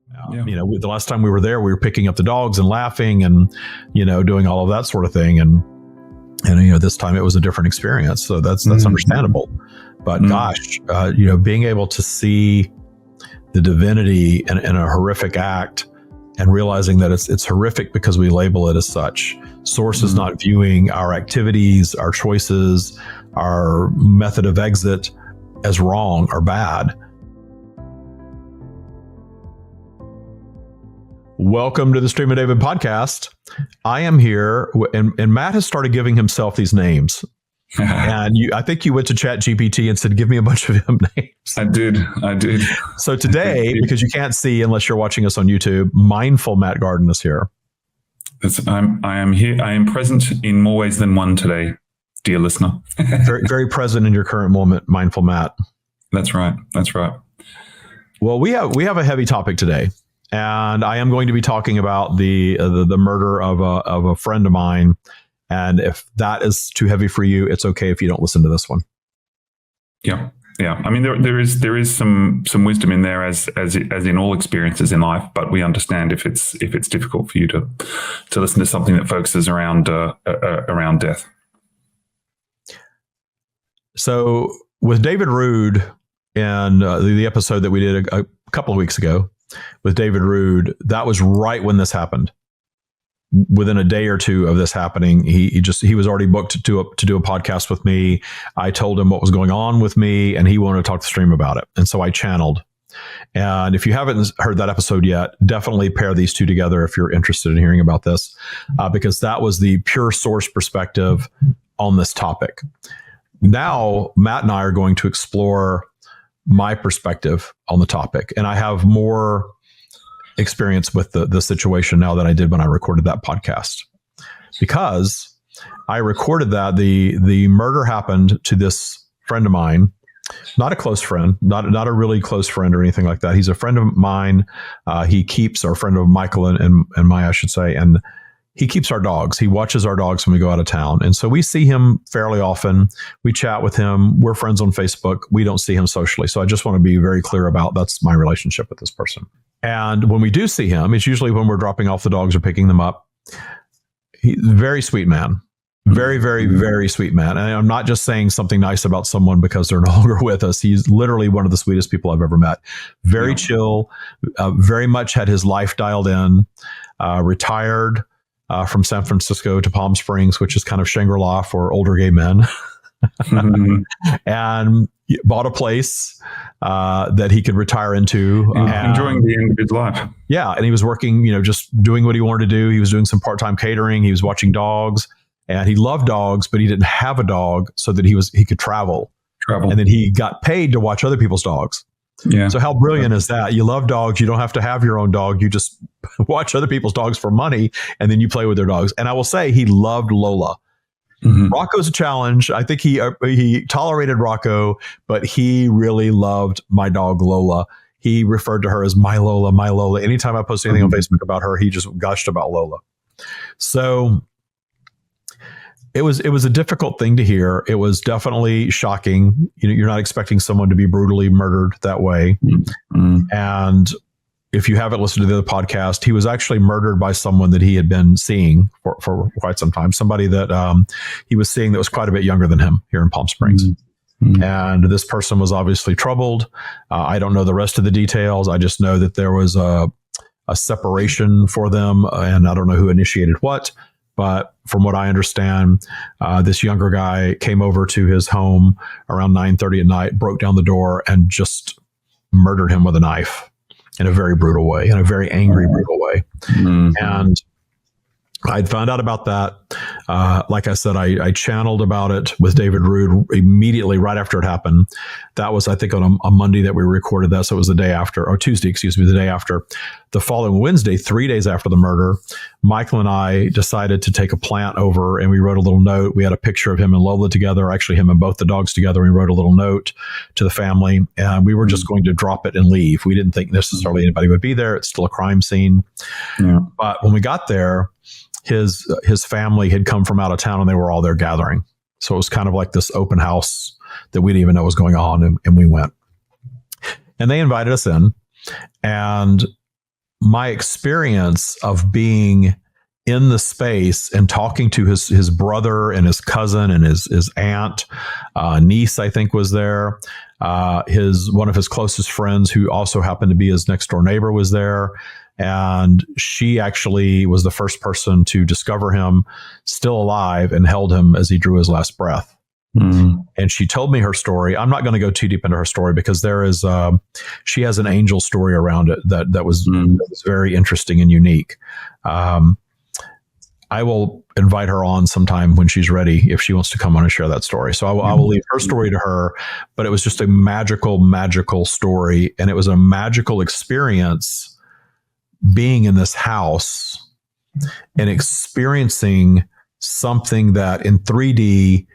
The last time we were there, we were picking up the dogs and laughing and, doing all of that sort of thing. And this time it was a different experience. So that's understandable. But gosh, being able to see the divinity in a horrific act and realizing that it's horrific because we label it as such. Source is not viewing our activities, our choices, our method of exit as wrong or bad. Welcome to the Stream of David podcast. I am here, and Matt has started giving himself these names. And I think you went to ChatGPT and said, give me a bunch of him names. I did. So today, because you can't see unless you're watching us on YouTube, mindful Matt Gardan is here. I am here. I am present in more ways than one today, dear listener. very, very present in your current moment, mindful Matt. That's right. Well, we have a heavy topic today. And I am going to be talking about the murder of a friend of mine. And if that is too heavy for you, it's okay if you don't listen to this one. Yeah. I mean, there is some wisdom in there as in all experiences in life. But we understand if it's difficult for you to listen to something that focuses around death. So with David Roode in the episode that we did a couple of weeks ago with David Roode, that was right when this happened. Within a day or two of this happening, he was already booked to do a podcast with me. I told him what was going on with me, and he wanted to talk to the stream about it. And so I channeled. And if you haven't heard that episode yet, definitely pair these two together if you're interested in hearing about this, because that was the pure source perspective on this topic. Now, Matt and I are going to explore my perspective on the topic, and I have more experience with the situation now than I did when I recorded that podcast, because I recorded that the murder happened to this friend of mine, not a close friend, not a really close friend or anything like that. He's a friend of mine. He keeps our friend of Michael and Maya, I should say, and he keeps our dogs. He watches our dogs when we go out of town. And so we see him fairly often. We chat with him. We're friends on Facebook. We don't see him socially. So I just want to be very clear about that's my relationship with this person. And when we do see him, it's usually when we're dropping off the dogs or picking them up. He's a very sweet man. Very, very, very sweet man. And I'm not just saying something nice about someone because they're no longer with us. He's literally one of the sweetest people I've ever met. Very chill, very much had his life dialed in, retired from San Francisco to Palm Springs, which is kind of Shangri-La for older gay men. And bought a place that he could retire into. Enjoying the end of his life. Yeah. And he was working, just doing what he wanted to do. He was doing some part-time catering. He was watching dogs, and he loved dogs, but he didn't have a dog so that he could travel. And then he got paid to watch other people's dogs. Yeah. So how brilliant is that? You love dogs. You don't have to have your own dog. You just watch other people's dogs for money, and then you play with their dogs. And I will say he loved Lola. Mm-hmm. Rocco's a challenge. I think he tolerated Rocco, but he really loved my dog Lola. He referred to her as my Lola, my Lola. Anytime I post anything on Facebook about her, he just gushed about Lola. So it was a difficult thing to hear. It was definitely shocking. You're not expecting someone to be brutally murdered that way. Mm-hmm. And if you haven't listened to the other podcast, he was actually murdered by someone that he had been seeing for quite some time. Somebody that he was seeing that was quite a bit younger than him here in Palm Springs. Mm-hmm. And this person was obviously troubled. I don't know the rest of the details. I just know that there was a separation for them, and I don't know who initiated what. But from what I understand, this younger guy came over to his home around 9:30 at night, broke down the door, and just murdered him with a knife. In a very brutal way, in a very angry, brutal way. Mm-hmm. And I'd found out about that. Like I said, I channeled about it with David Roode immediately right after it happened. That was, I think, on a Monday that we recorded that. So it was the day after, or Tuesday, the day after. The following Wednesday, 3 days after the murder, Michael and I decided to take a plant over, and we wrote a little note. We had a picture of him and Lola together, actually him and both the dogs together. We wrote a little note to the family, and we were just going to drop it and leave. We didn't think necessarily anybody would be there. It's still a crime scene. Yeah. But when we got there, his family had come from out of town, and they were all there gathering. So it was kind of like this open house that we didn't even know was going on, and we went. And they invited us in, and my experience of being in the space and talking to his brother and his cousin and his aunt, niece, I think was there. One of his closest friends, who also happened to be his next door neighbor, was there. And she actually was the first person to discover him still alive and held him as he drew his last breath. And she told me her story. I'm not going to go too deep into her story because she has an angel story around it that was very interesting and unique. I will invite her on sometime when she's ready if she wants to come on and share that story. So I will leave her story to her, but it was just a magical story. And it was a magical experience being in this house and experiencing something that in 3D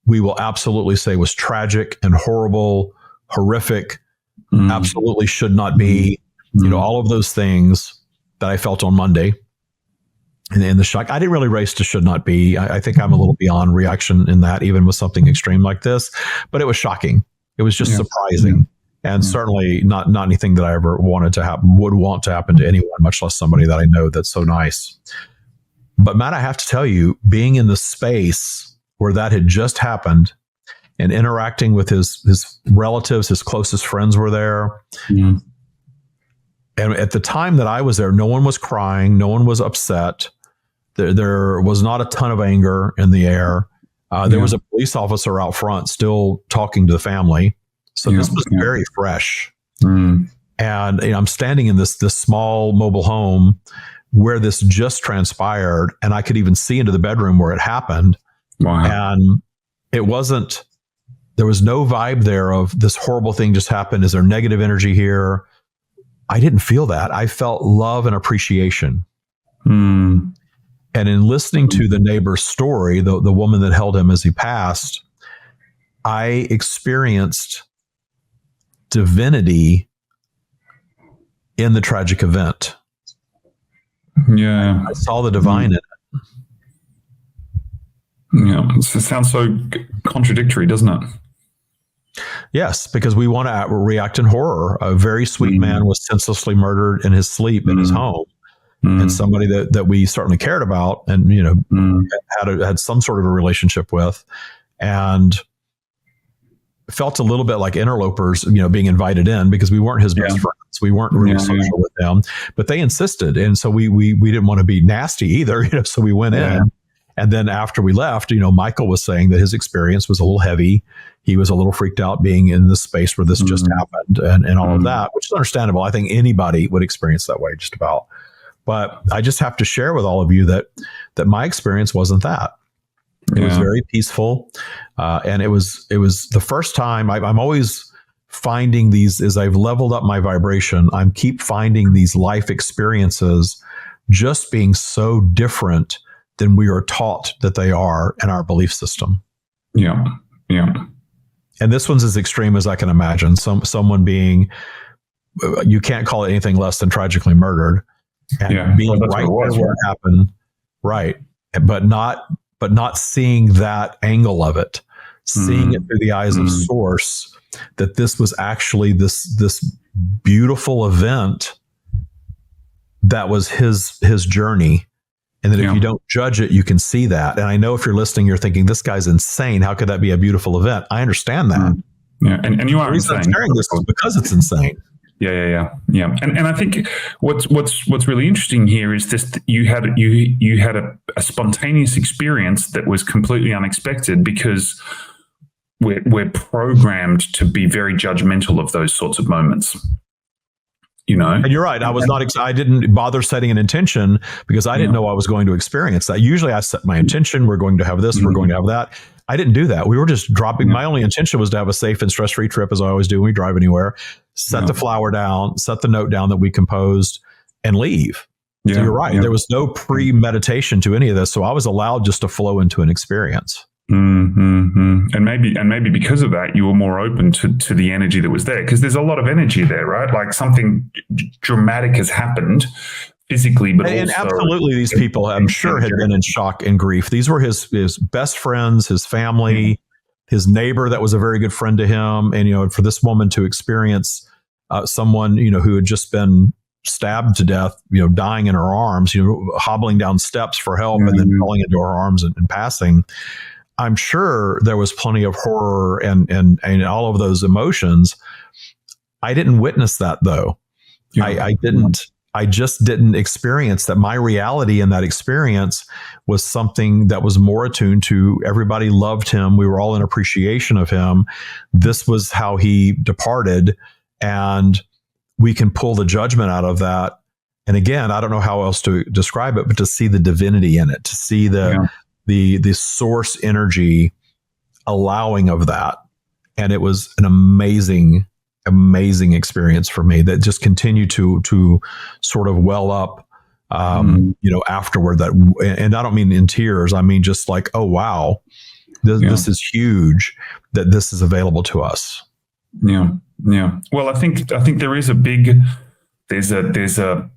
we will absolutely say was tragic and horrible, horrific, absolutely should not be, all of those things that I felt on Monday. And the shock, I didn't really race to should not be. I think I'm a little beyond reaction in that, even with something extreme like this, but it was shocking. It was just surprising. And certainly not anything that I ever would want to happen to anyone, much less somebody that I know that's so nice. But Matt, I have to tell you, being in the space where that had just happened and interacting with his relatives, his closest friends were there. And at the time that I was there, no one was crying. No one was upset. There was not a ton of anger in the air. There was a police officer out front still talking to the family. So this was very fresh. And I'm standing in this small mobile home where this just transpired, and I could even see into the bedroom where it happened. Wow. And there was no vibe there of this horrible thing just happened. Is there negative energy here? I didn't feel that. I felt love and appreciation. And in listening to the neighbor's story, the woman that held him as he passed, I experienced divinity in the tragic event. Yeah. I saw the divine in it. Yeah. It sounds so contradictory, doesn't it? Yes, because we want to react in horror. A very sweet man was senselessly murdered in his sleep in his home. And somebody that we certainly cared about and, had some sort of a relationship with, and felt a little bit like interlopers, being invited in because we weren't his best friends. We weren't really social with them, but they insisted. And so we didn't want to be nasty either, so we went in. And then after we left, Michael was saying that his experience was a little heavy. He was a little freaked out being in this space where this just happened and all of that, which is understandable. I think anybody would experience that way just about. But I just have to share with all of you that my experience wasn't that. It was very peaceful. And it was the first time I'm always finding these, as I've leveled up my vibration, I'm keep finding these life experiences just being so different than we are taught that they are in our belief system. Yeah. Yeah. And this one's as extreme as I can imagine. Someone being, you can't call it anything less than tragically murdered. And being right where it happened. Right. But not seeing that angle of it, seeing it through the eyes of source, that this was actually this beautiful event that was his journey. And that if you don't judge it, you can see that. And I know if you're listening, you're thinking, this guy's insane. How could that be a beautiful event? I understand that. Yeah. And you are insane. The reason I'm sharing this is because it's insane. Yeah. And I think what's really interesting here is this: you had a spontaneous experience that was completely unexpected because we're programmed to be very judgmental of those sorts of moments. And you're right. I didn't bother setting an intention because I didn't know I was going to experience that. Usually I set my intention. We're going to have this. We're going to have that. I didn't do that. We were just dropping. My only intention was to have a safe and stress-free trip, as I always do when we drive anywhere. Set the flower down, set the note down that we composed, and leave. So you're right. There was no premeditation to any of this. So I was allowed just to flow into an experience. And maybe because of that, you were more open to the energy that was there, because there's a lot of energy there, right? Like something dramatic has happened physically, but and also absolutely, these people, I'm sure, had been in shock and grief. These were his best friends, his family, his neighbor that was a very good friend to him, and for this woman to experience someone who had just been stabbed to death, dying in her arms, hobbling down steps for help and then falling into her arms and passing. I'm sure there was plenty of horror and all of those emotions. I didn't witness that though. I didn't. I just didn't experience that. My reality in that experience was something that was more attuned to everybody loved him. We were all in appreciation of him. This was how he departed, and we can pull the judgment out of that. And again, I don't know how else to describe it, but to see the divinity in it, to see the source energy allowing of that. And it was an amazing experience for me that just continued to sort of well up, afterward. That, and I don't mean in tears. I mean, just like, oh, wow, this is huge that this is available to us. Yeah. Yeah. Well, I think there is there's a,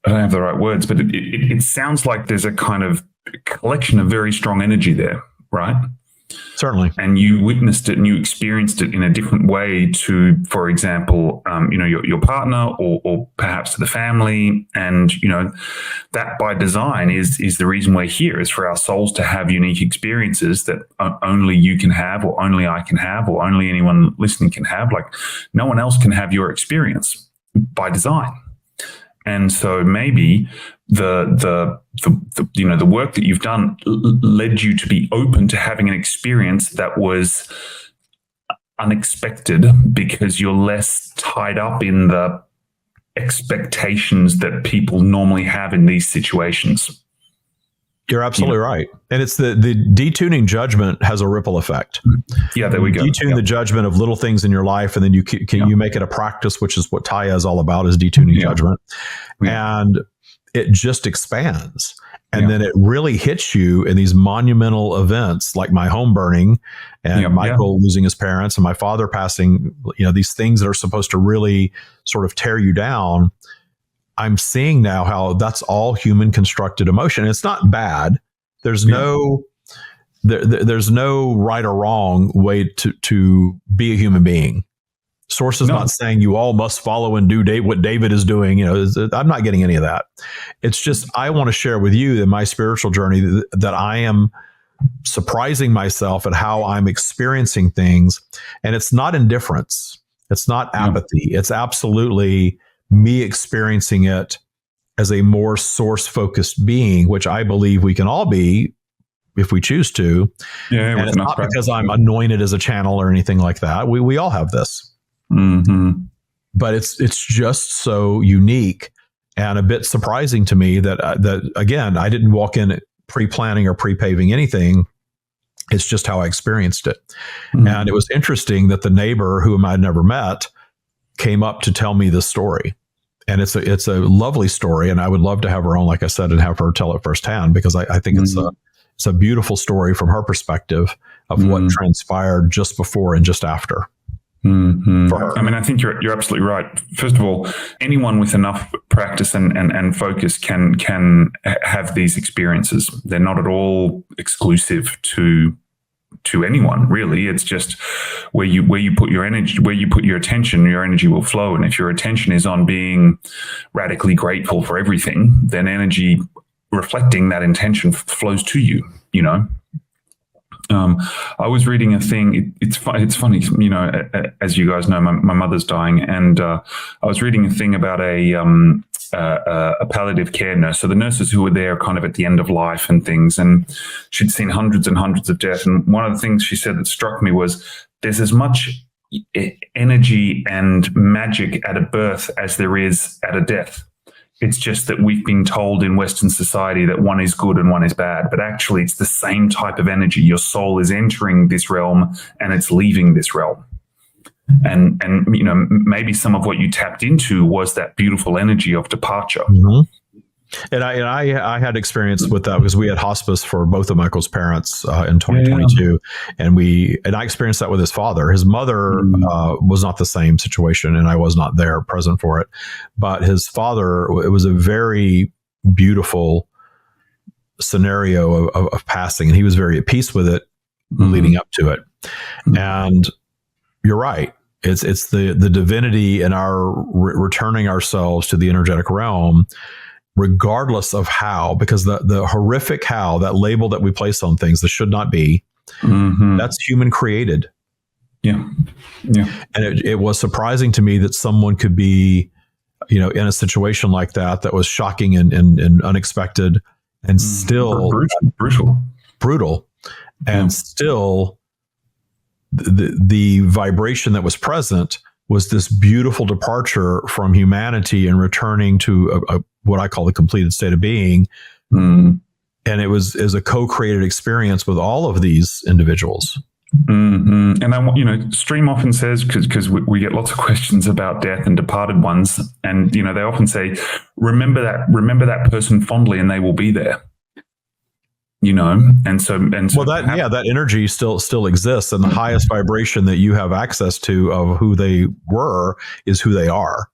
I don't have the right words, but it sounds like there's a kind of collection of very strong energy there, right? Certainly. And you witnessed it and you experienced it in a different way to, for example, your partner or perhaps to the family. And, that by design is the reason we're here, is for our souls to have unique experiences that only you can have, or only I can have, or only anyone listening can have. Like, no one else can have your experience by design. And so maybe the work that you've done led you to be open to having an experience that was unexpected, because you're less tied up in the expectations that people normally have in these situations. You're absolutely right. And it's the detuning judgment has a ripple effect. Yeah, there we go. Detune the judgment of little things in your life, and then you you make it a practice, which is what Tya is all about, is detuning judgment. And it just expands. And then it really hits you in these monumental events like my home burning and Michael losing his parents and my father passing, these things that are supposed to really sort of tear you down. I'm seeing now how that's all human constructed emotion. It's not bad. There's no right or wrong way to be a human being. Source is not saying you all must follow and do what David is doing. I'm not getting any of that. It's just, I want to share with you in my spiritual journey that I am surprising myself at how I'm experiencing things. And it's not indifference. It's not apathy. It's absolutely me experiencing it as a more source-focused being, which I believe we can all be if we choose to. And it's not because I'm anointed as a channel or anything like that. We all have this. Mm-hmm. But it's just so unique and a bit surprising to me that again, I didn't walk in pre-planning or pre-paving anything. It's just how I experienced it. Mm-hmm. And it was interesting that the neighbor whom I'd never met came up to tell me this story. And it's a lovely story. And I would love to have her on, like I said, and have her tell it firsthand, because I think it's a beautiful story from her perspective of what transpired just before and just after. Mm-hmm. I mean, I think you're absolutely right. First of all, anyone with enough practice and focus can have these experiences. They're not at all exclusive to anyone, really. It's just where you put your energy, where you put your attention, your energy will flow. And if your attention is on being radically grateful for everything, then energy reflecting that intention flows to you. I was reading a thing. It's funny, as you guys know, my mother's dying, and I was reading a thing about a palliative care nurse. So the nurses who were there kind of at the end of life and things, and she'd seen hundreds and hundreds of deaths. And one of the things she said that struck me was there's as much energy and magic at a birth as there is at a death. It's just that we've been told in Western society that one is good and one is bad, but actually it's the same type of energy. Your soul is entering this realm and it's leaving this realm. And maybe some of what you tapped into was that beautiful energy of departure. Mm-hmm. And I had experience with that because we had hospice for both of Michael's parents in 2022, and I experienced that with his father. His mother was not the same situation, and I was not there present for it. But his father, it was a very beautiful scenario of passing, and he was very at peace with it leading up to it. And you're right. It's the divinity in our returning ourselves to the energetic realm, regardless of how, because the horrific how, that label that we place on things that should not be, that's human created. Yeah. And it was surprising to me that someone could be, in a situation like that was shocking and unexpected, and still brutal, and still the vibration that was present was this beautiful departure from humanity and returning to what I call the completed state of being. And it was a co-created experience with all of these individuals. And then, Stream often says, because we get lots of questions about death and departed ones, and they often say, remember that person fondly, and they will be there. And so that energy still exists, and the highest vibration that you have access to of who they were is who they are.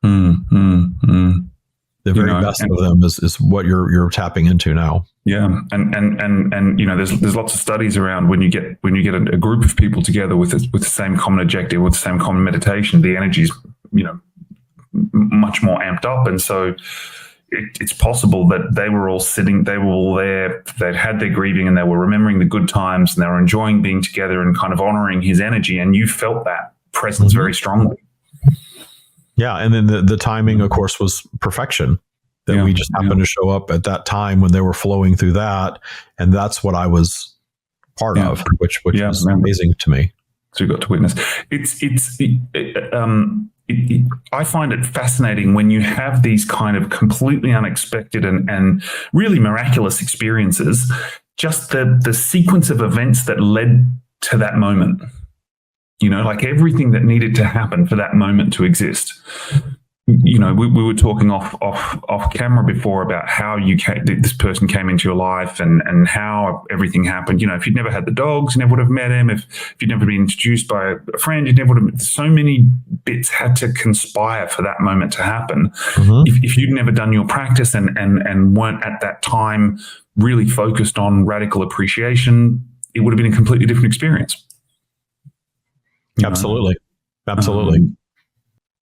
The very best of them is what you're tapping into now. Yeah, and there's lots of studies around when you get a group of people together with the same common objective, with the same common meditation, the energy's much more amped up, and so it's possible that they were all there, they'd had their grieving, and they were remembering the good times, and they were enjoying being together and kind of honoring his energy, and you felt that presence very strongly. Yeah, and then the timing, of course, was perfection. That we just happened to show up at that time when they were flowing through that, and that's what I was part of, which was amazing to me. So you got to witness. I find it fascinating when you have these kind of completely unexpected and really miraculous experiences, just the sequence of events that led to that moment. Like everything that needed to happen for that moment to exist. We were talking off camera before about how this person came into your life and how everything happened. If you'd never had the dogs, you never would have met him. If you'd never been introduced by a friend, you never would have. So many bits had to conspire for that moment to happen. If you'd never done your practice and weren't at that time really focused on radical appreciation, it would have been a completely different experience. Absolutely.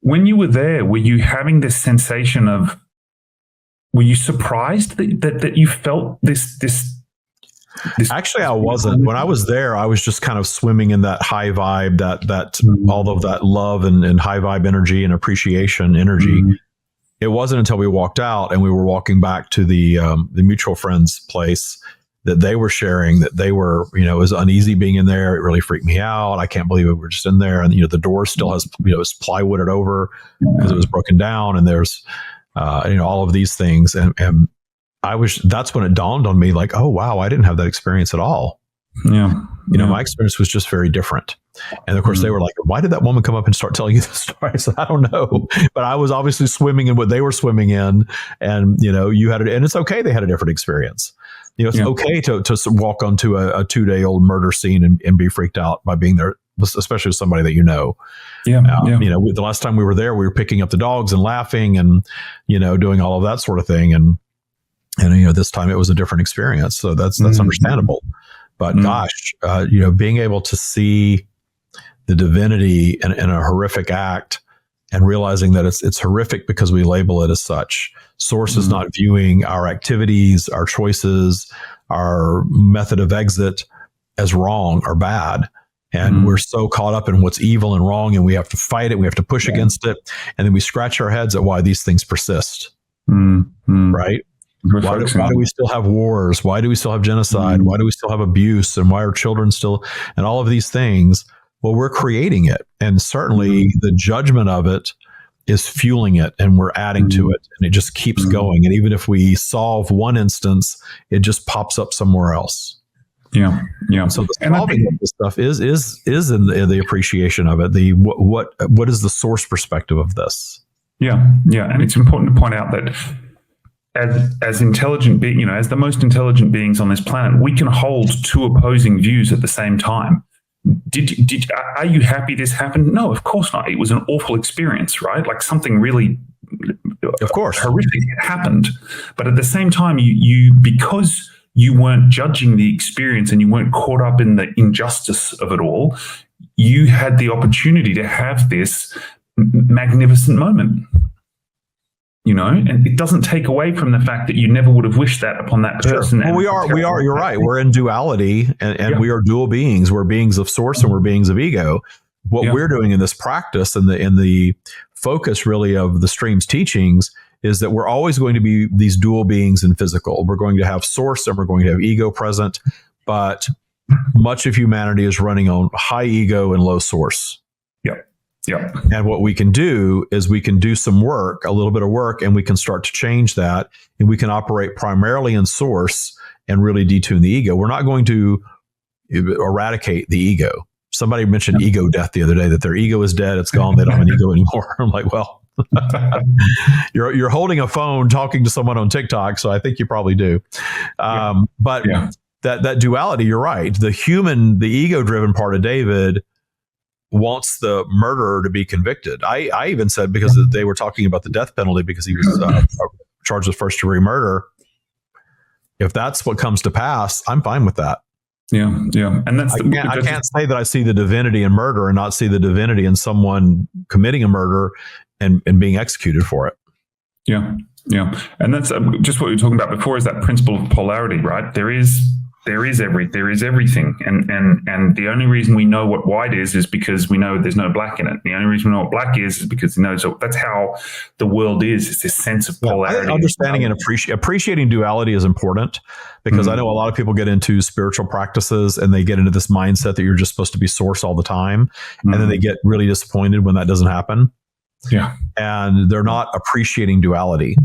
When you were there, were you having this sensation of? Were you surprised that you felt this? Actually, I wasn't. When I was there, I was just kind of swimming in that high vibe, that all of that love and high vibe energy and appreciation energy. It wasn't until we walked out and we were walking back to the mutual friend's place that they were sharing that they were, it was uneasy being in there. It really freaked me out. I can't believe we were just in there. And, the door still has, it's plywooded over because it was broken down. And there's, all of these things. And that's when it dawned on me like, oh, wow, I didn't have that experience at all. My experience was just very different. And of course they were like, why did that woman come up and start telling you the story? I said, I don't know, but I was obviously swimming in what they were swimming in. And, you had it, and it's okay. They had a different experience. It's okay to walk onto a 2-day-old murder scene and be freaked out by being there, especially with somebody that the last time we were there, we were picking up the dogs and laughing and, doing all of that sort of thing. And this time it was a different experience. So that's understandable. But gosh, being able to see the divinity in a horrific act and realizing that it's horrific because we label it as such. Source is not viewing our activities, our choices, our method of exit as wrong or bad. And we're so caught up in what's evil and wrong, and we have to fight it. We have to push against it. And then we scratch our heads at why these things persist. Right? Why do we still have wars? Why do we still have genocide? Why do we still have abuse? And why are children still, and all of these things? Well, we're creating it. And certainly the judgment of it is fueling it, and we're adding to it, and it just keeps going. And even if we solve one instance, it just pops up somewhere else. Yeah. So the solving of this stuff is in the appreciation of it. What is the source perspective of this? Yeah. And it's important to point out that as intelligent being, as the most intelligent beings on this planet, we can hold two opposing views at the same time. Are you happy this happened? No, of course not. It was an awful experience, right? Like something really, of course, horrific happened. But at the same time, you because you weren't judging the experience and you weren't caught up in the injustice of it all, you had the opportunity to have this magnificent moment. And it doesn't take away from the fact that you never would have wished that upon that person. Sure. Well, we are, you're right. We're in duality and we are dual beings. We're beings of source and we're beings of ego. What we're doing in this practice and the focus really of the stream's teachings is that we're always going to be these dual beings in physical. We're going to have source and we're going to have ego present, but much of humanity is running on high ego and low source. Yeah. And what we can do is we can do some work, a little bit of work, and we can start to change that. And we can operate primarily in source and really detune the ego. We're not going to eradicate the ego. Somebody mentioned ego death the other day, that their ego is dead. It's gone. They don't have an ego anymore. I'm like, well, you're holding a phone talking to someone on TikTok. So I think you probably do. That duality, you're right. The ego driven part of David wants the murderer to be convicted. I even said, because they were talking about the death penalty because he was charged with first degree murder. If that's what comes to pass, I'm fine with that. Yeah. And that's I can't say that I see the divinity in murder and not see the divinity in someone committing a murder and being executed for it. Yeah. And that's just what we were talking about before, is that principle of polarity, right? There is everything. And the only reason we know what white is because we know there's no black in it. The only reason we know what black is because, so that's how the world is. It's this sense of polarity. Understanding and appreciating duality is important, because I know a lot of people get into spiritual practices and they get into this mindset that you're just supposed to be source all the time. And then they get really disappointed when that doesn't happen. Yeah. And they're not appreciating duality.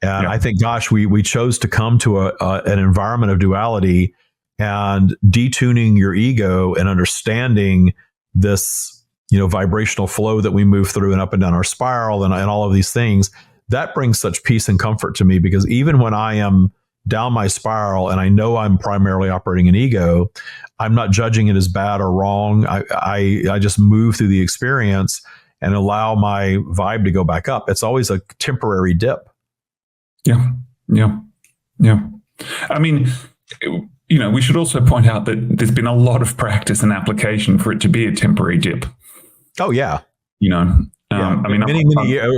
And I think, gosh, we chose to come to an environment of duality, and detuning your ego and understanding this, vibrational flow that we move through and up and down our spiral and all of these things, that brings such peace and comfort to me, because even when I am down my spiral and I know I'm primarily operating in ego, I'm not judging it as bad or wrong. I just move through the experience and allow my vibe to go back up. It's always a temporary dip. Yeah. I mean, we should also point out that there's been a lot of practice and application for it to be a temporary dip. Oh, yeah. I mean, many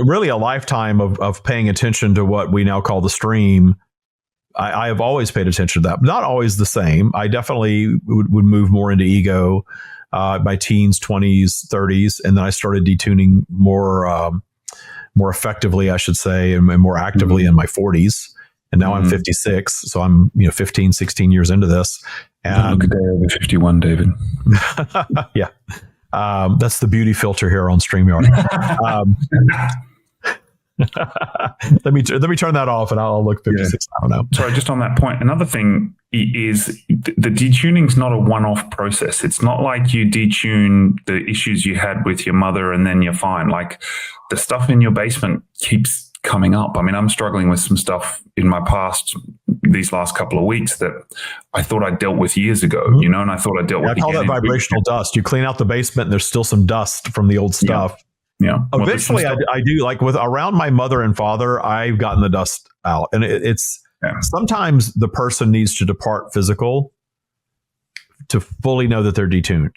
really a lifetime of paying attention to what we now call the stream. I have always paid attention to that. Not always the same. I definitely would move more into ego my teens, 20s, 30s, and then I started detuning more effectively, I should say, and more actively in my 40s. And now I'm 56, so I'm 15, 16 years into this. And look at the 51, David. Yeah, that's the beauty filter here on StreamYard. Let me turn that off, and I'll look 56. I don't know. Sorry, just on that point, another thing is the detuning's not a one-off process. It's not like you detune the issues you had with your mother and then you're fine. Like, the stuff in your basement keeps coming up. I mean, I'm struggling with some stuff in my past these last couple of weeks that I thought I dealt with years ago, and I thought I dealt with. I call that vibrational dust. You clean out the basement and there's still some dust from the old stuff. Yeah. Eventually I do, like with around my mother and father, I've gotten the dust out, and it's sometimes the person needs to depart physical to fully know that they're detuned.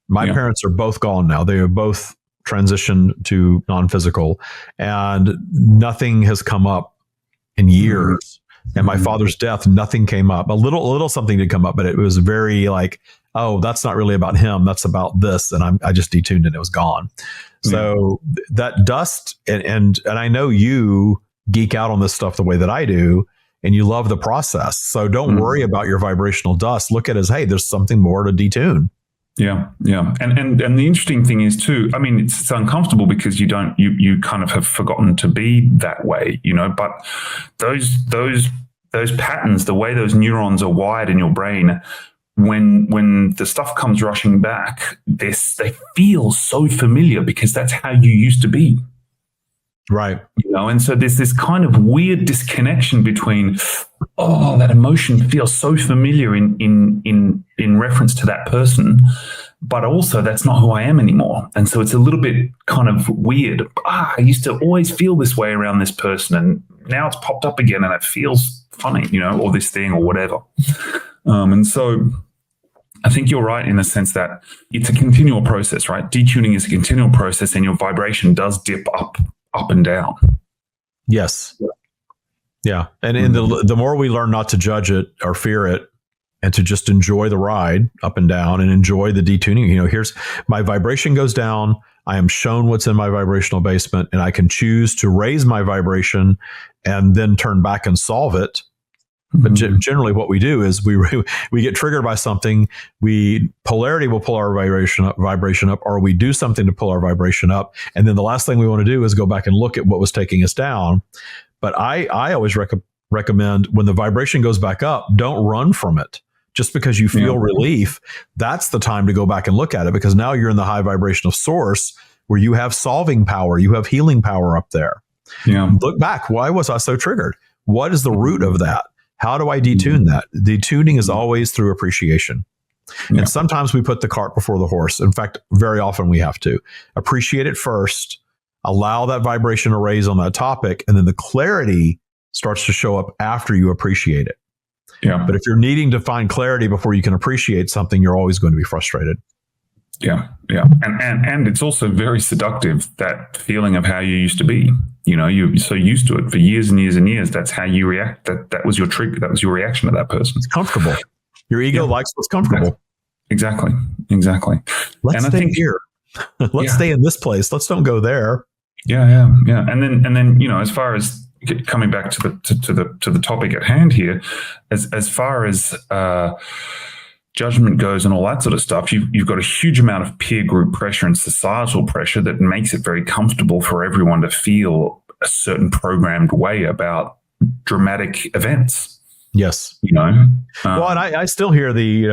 My parents are both gone now. They are both transitioned to non-physical, and nothing has come up in years. And my father's death, nothing came up. A little something did come up, but it was very like, oh, that's not really about him. That's about this. And I just detuned and it was gone. So that dust, and I know you geek out on this stuff the way that I do, and you love the process. So don't worry about your vibrational dust. Look at it as, hey, there's something more to detune. Yeah. And the interesting thing is too, I mean, it's uncomfortable because you kind of have forgotten to be that way, but those patterns, the way those neurons are wired in your brain, when the stuff comes rushing back, they feel so familiar because that's how you used to be. Right. And so there's this kind of weird disconnection between, oh, that emotion feels so familiar in reference to that person, but also that's not who I am anymore. And so it's a little bit kind of weird. I used to always feel this way around this person, and now it's popped up again and it feels funny, or this thing or whatever. And so I think you're right in the sense that it's a continual process, right? Detuning is a continual process, and your vibration does dip up and down. Yes. Yeah. And the more we learn not to judge it or fear it, and to just enjoy the ride up and down and enjoy the detuning. Here's my vibration goes down. I am shown what's in my vibrational basement, and I can choose to raise my vibration and then turn back and solve it. But generally what we do is we get triggered by something. Polarity will pull our vibration up, or we do something to pull our vibration up. And then the last thing we want to do is go back and look at what was taking us down. But I always recommend when the vibration goes back up, don't run from it. Just because you feel relief, that's the time to go back and look at it, because now you're in the high vibration of source where you have solving power, you have healing power up there. Yeah. Look back. Why was I so triggered? What is the root of that? How do I detune that? Detuning is always through appreciation. Yeah. And sometimes we put the cart before the horse. In fact, very often we have to appreciate it first, allow that vibration to raise on that topic, and then the clarity starts to show up after you appreciate it. Yeah. But if you're needing to find clarity before you can appreciate something, you're always going to be frustrated. Yeah. Yeah. And it's also very seductive, that feeling of how you used to be. You're so used to it for years and years and years. That's how you react. That was your trigger. That was your reaction to that person. It's comfortable. Your ego likes what's comfortable. Exactly. Let's stay here. Let's stay in this place. Let's don't go there. Yeah. And then, as far as coming back to the topic at hand here, as far as judgment goes and all that sort of stuff, you've got a huge amount of peer group pressure and societal pressure that makes it very comfortable for everyone to feel a certain programmed way about dramatic events. Yes. Well, and I still hear the,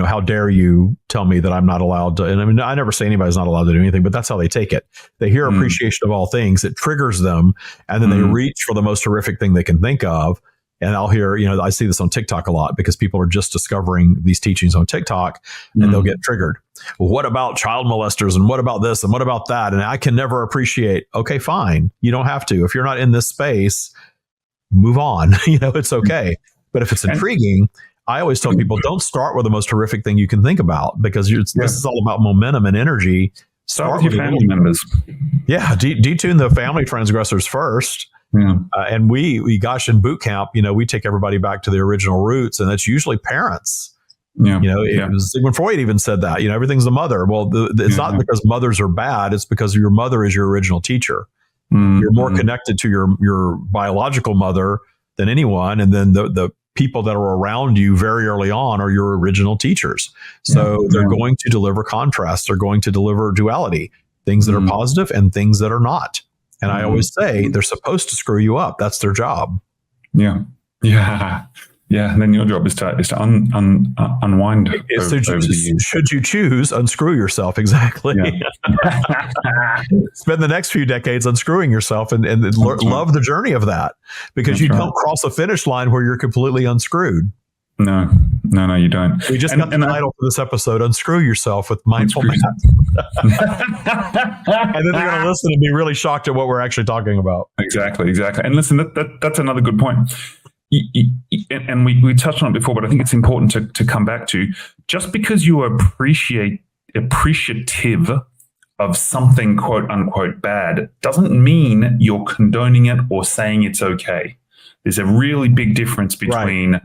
how dare you tell me that I'm not allowed to, and I mean, I never say anybody's not allowed to do anything, but that's how they take it. They hear appreciation of all things. It triggers them. And then they reach for the most horrific thing they can think of. And I'll hear, I see this on TikTok a lot, because people are just discovering these teachings on TikTok, and they'll get triggered. Well, what about child molesters? And what about this? And what about that? And I can never appreciate. Okay, fine. You don't have to. If you're not in this space, move on. It's okay. But if it's intriguing, I always tell people, don't start with the most horrific thing you can think about, because this is all about momentum and energy. Start with your family members. Yeah. Detune the family transgressors first. Yeah. And we in boot camp, we take everybody back to the original roots, and that's usually parents. Yeah. It was Sigmund Freud even said that, everything's the mother. Well, it's not because mothers are bad. It's because your mother is your original teacher. You're more connected to your biological mother than anyone. And then the people that are around you very early on are your original teachers. So they're going to deliver contrast. They're going to deliver duality, things that are positive and things that are not. And I always say they're supposed to screw you up. That's their job. Yeah. And then your job is to unwind. Should you choose, unscrew yourself. Exactly. Yeah. Spend the next few decades unscrewing yourself and love the journey of that, because you don't cross a finish line where you're completely unscrewed. No, you don't. We just got the title for this episode, Unscrew Yourself with Mindful Matt. And then they're going to listen and be really shocked at what we're actually talking about. Exactly. And listen, that's another good point. And we touched on it before, but I think it's important to come back to. Just because you are appreciative of something, quote unquote, bad, doesn't mean you're condoning it or saying it's okay. There's a really big difference between... Right.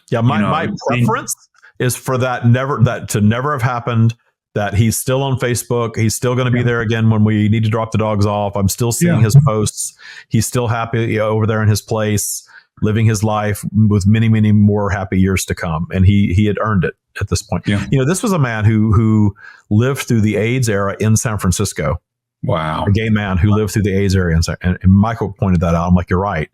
Yeah, my preference is for that to never have happened. That he's still on Facebook. He's still going to be there again when we need to drop the dogs off. I'm still seeing his posts. He's still happy over there in his place, living his life with many, many more happy years to come. And he had earned it at this point. Yeah. This was a man who lived through the AIDS era in San Francisco. Wow. A gay man who lived through the AIDS era. And Michael pointed that out. I'm like, you're right.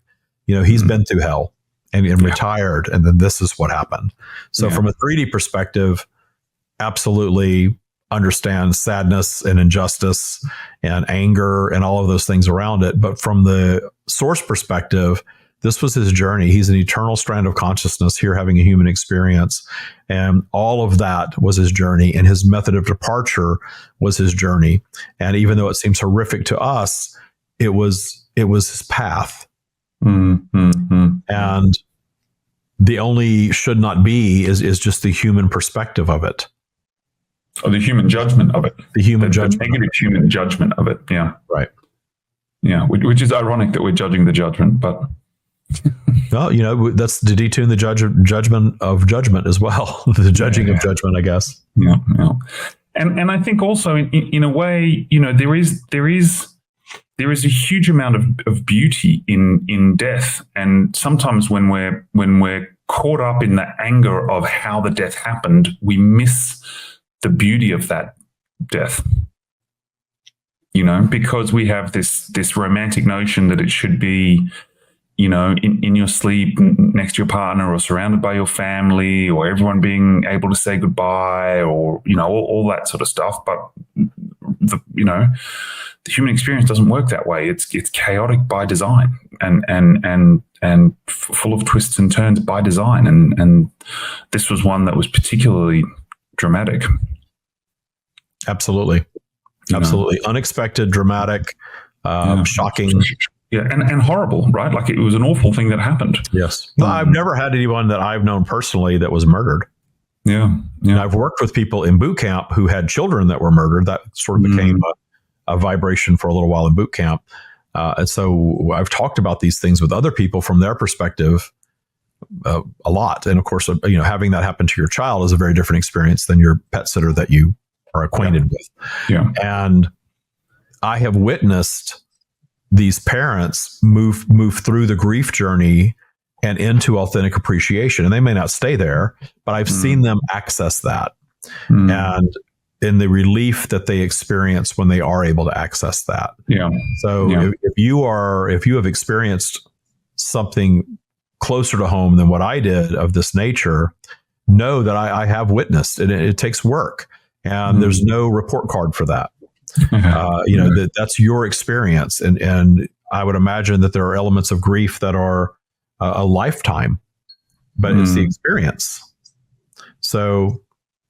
He's been through hell. And retired, and then this is what happened. So from a 3D perspective, absolutely understand sadness and injustice and anger and all of those things around it. But from the source perspective, this was his journey. He's an eternal strand of consciousness here having a human experience. And all of that was his journey, and his method of departure was his journey. And even though it seems horrific to us, it was his path. And the only should not be is just the human perspective of it. Or the human judgment of it. The human judgment. The negative human judgment of it. Yeah. Right. Yeah. Which is ironic that we're judging the judgment, but. Well, that's to detune the judgment of judgment as well. The judging of judgment, I guess. Yeah. Yeah. And I think also in a way, there is a huge amount of beauty in death. And sometimes when we're caught up in the anger of how the death happened, we miss the beauty of that death. Because we have this romantic notion that it should be, in your sleep next to your partner, or surrounded by your family, or everyone being able to say goodbye, or all that sort of stuff. But the human experience doesn't work that way. It's chaotic by design, and full of twists and turns by design. And this was one that was particularly dramatic. Absolutely. Unexpected, dramatic, shocking. Yeah, and horrible, right? Like, it was an awful thing that happened. Yes. I've never had anyone that I've known personally that was murdered. Yeah. And I've worked with people in boot camp who had children that were murdered. That sort of became a vibration for a little while in boot camp. And so I've talked about these things with other people from their perspective a lot. And of course, having that happen to your child is a very different experience than your pet sitter that you are acquainted with. Yeah. And I have witnessed these parents move through the grief journey and into authentic appreciation. And they may not stay there, but I've seen them access that. And in the relief that they experience when they are able to access that. Yeah. So if you have experienced something closer to home than what I did of this nature, know that I have witnessed it. It takes work, and there's no report card for that. That's your experience. And I would imagine that there are elements of grief that are a lifetime, but it's the experience. So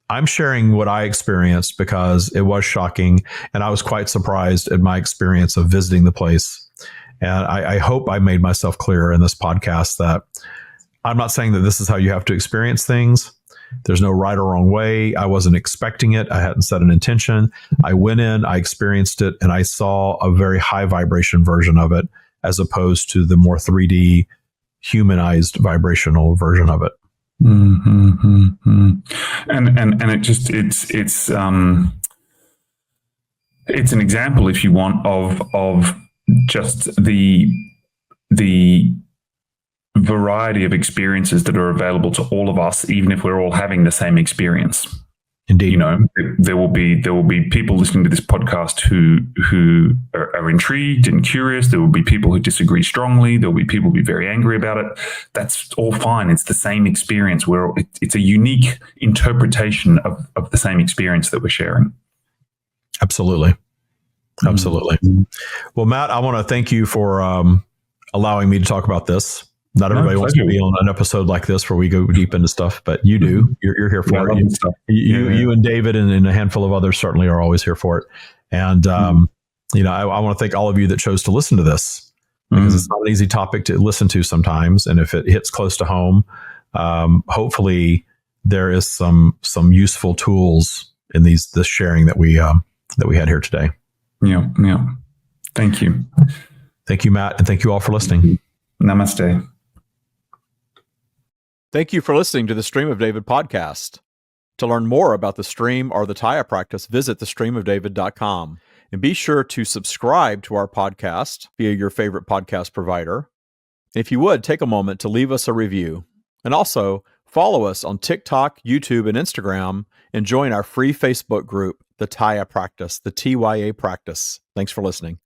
I'm sharing what I experienced because it was shocking, and I was quite surprised at my experience of visiting the place. And I hope I made myself clear in this podcast that I'm not saying that this is how you have to experience things. There's no right or wrong way. I wasn't expecting it. I hadn't set an intention. I went in, I experienced it, and I saw a very high vibration version of it, as opposed to the more 3D humanized vibrational version of it. And it's an example, if you want, of just the variety of experiences that are available to all of us, even if we're all having the same experience. Indeed. There will be people listening to this podcast who are intrigued and curious. There will be people who disagree strongly. There will be people who be very angry about it. That's all fine. It's the same experience. It's a unique interpretation of the same experience that we're sharing. Absolutely. Well, Matt, I want to thank you for allowing me to talk about this. Not everybody wants to be on an episode like this where we go deep into stuff, but you do. You're here for it. You and David and a handful of others certainly are always here for it. And I want to thank all of you that chose to listen to this, because it's not an easy topic to listen to sometimes. And if it hits close to home, hopefully there is some useful tools in this sharing that we had here today. Yeah. Thank you. Thank you, Matt, and thank you all for listening. Namaste. Thank you for listening to the Stream of David podcast. To learn more about the stream or the Tya practice, visit thestreamofdavid.com. And be sure to subscribe to our podcast via your favorite podcast provider. And if you would, take a moment to leave us a review. And also, follow us on TikTok, YouTube, and Instagram, and join our free Facebook group, the Tya Practice, the TYA Practice. Thanks for listening.